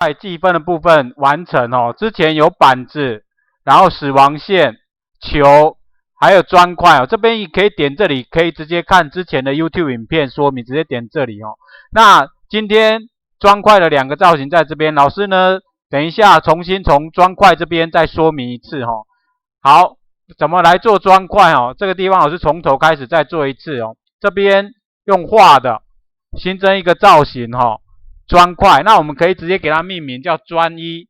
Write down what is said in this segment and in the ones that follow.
在计分的部分完成哦。之前有板子，然后死亡线、球，还有砖块哦。这边也可以点这里，可以直接看之前的 YouTube 影片说明，直接点这里哦。那今天砖块的2个造型在这边，老师呢，等一下重新从砖块这边再说明一次哦。好，怎么来做砖块哦？这个地方老师从头开始再做一次哦。这边用画的新增一个造型哦。砖块，那我们可以直接给它命名叫砖1，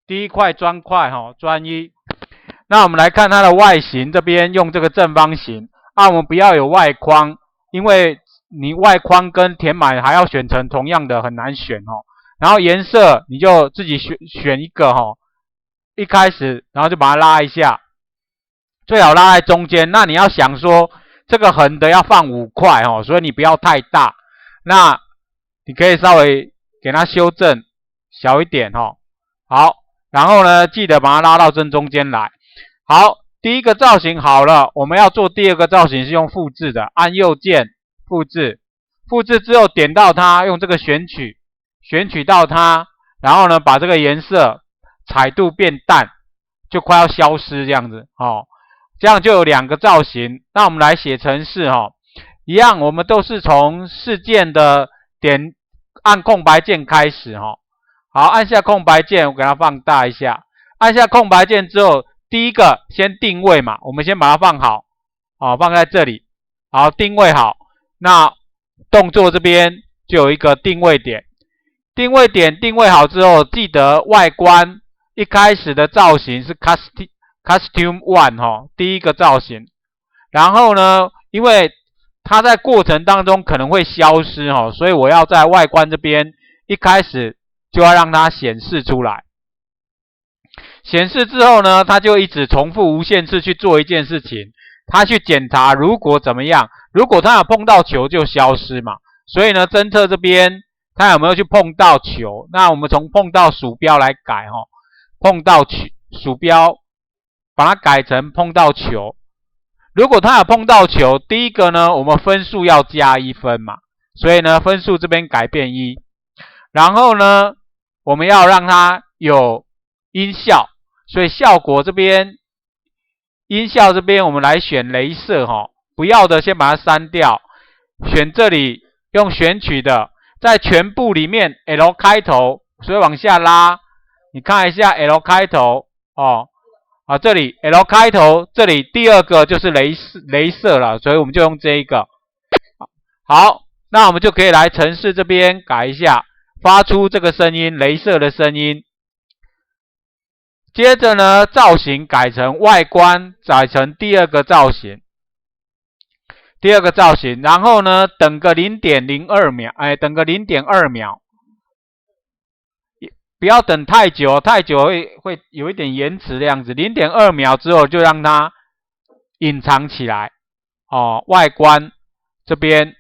第一块砖块哈，砖1。那我们来看它的外形，这边用这个正方形，我们不要有外框，因为你外框跟填满还要选成同样的，很难选哦。然后颜色你就自己选一个哈，一开始然后就把它拉一下，最好拉在中间。那你要想说这个横的要放5块哦，所以你不要太大。那你可以稍微给它修正小一点哦。好，然后呢，记得把它拉到正中间来。好，第一个造型好了，我们要做第2个造型是用复制的，按右键复制，复制之后点到它，用这个选取到它，然后呢，把这个颜色彩度变淡，就快要消失这样子哦。这样就有2个造型。那我们来写程式哦。一样，我们都是从事件的点按空白键开始哈。好，按下空白键，我给它放大一下。按下空白键之后，第一个先定位嘛，我们先把它放好，放在这里。好，定位好。那动作这边就有一个定位点，定位点定位好之后，记得外观一开始的造型是 Costume 1哈，第一个造型。然后呢，因为它在过程当中可能会消失哦，所以我要在外观这边一开始就要让它显示出来。显示之后呢，它就一直重复无限次去做一件事情，它去检查如果怎么样，如果它有碰到球就消失嘛。所以呢，侦测这边它有没有去碰到球？那我们从碰到鼠标来改哦，碰到鼠标把它改成碰到球。如果他有碰到球，第一个呢，我们分数要加1分嘛，所以呢，分数这边改变1。然后呢，我们要让它有音效，所以效果这边，音效这边我们来选雷射哈，不要的先把它删掉，选这里用选取的，在全部里面 L 开头，所以往下拉，你看一下 L 开头哦。这里 L 开头，这里第2个就是雷射了，所以我们就用这一个。好，那我们就可以来程式这边改一下，发出这个声音，雷射的声音。接着呢，造型改成外观，改成第2个造型，然后呢，等个 0.02 秒，等个 0.2 秒。不要等太久，太久会有一点延迟的样子。0.2 秒之后就让它隐藏起来哦，外观这边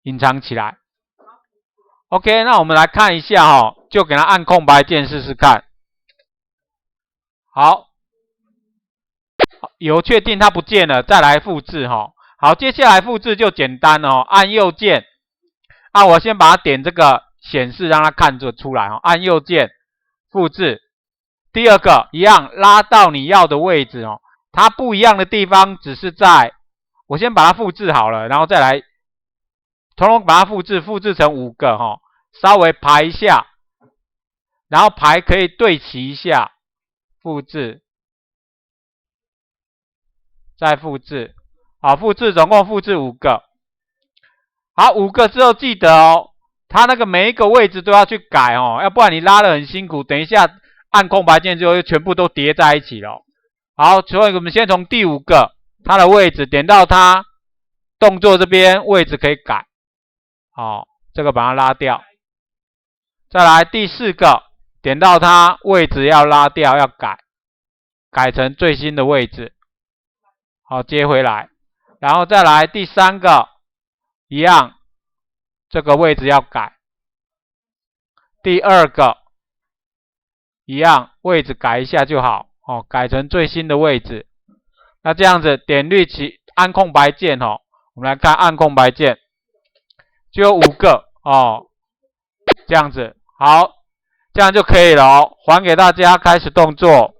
隐藏起来。OK， 那我们来看一下哦，就给它按空白键试试看。好，有确定它不见了，再来复制哈。好，接下来复制就简单哦，按右键。我先把它点这个。显示让它看着出来哦，按右键复制。第2个一样拉到你要的位置哦，它不一样的地方只是在，我先把它复制好了，然后再来统统把它复制成5个哈，稍微排一下，然后排可以对齐一下，复制，再复制，好，复制总共复制5个。好，5个之后记得哦。它那个每一个位置都要去改哦，要不然你拉得很辛苦，等一下按空白键之后又全部都叠在一起了。好，所以我们先从第5个它的位置点到它，动作这边位置可以改，好，这个把它拉掉。再来第4个点到它，位置要拉掉，要改成最新的位置，好，接回来。然后再来第3个一样。这个位置要改，第2个一样，位置改一下就好哦，改成最新的位置。那这样子点绿旗按空白键哦，我们来看按空白键，就有5个哦，这样子，好，这样就可以了哦。还给大家，开始动作。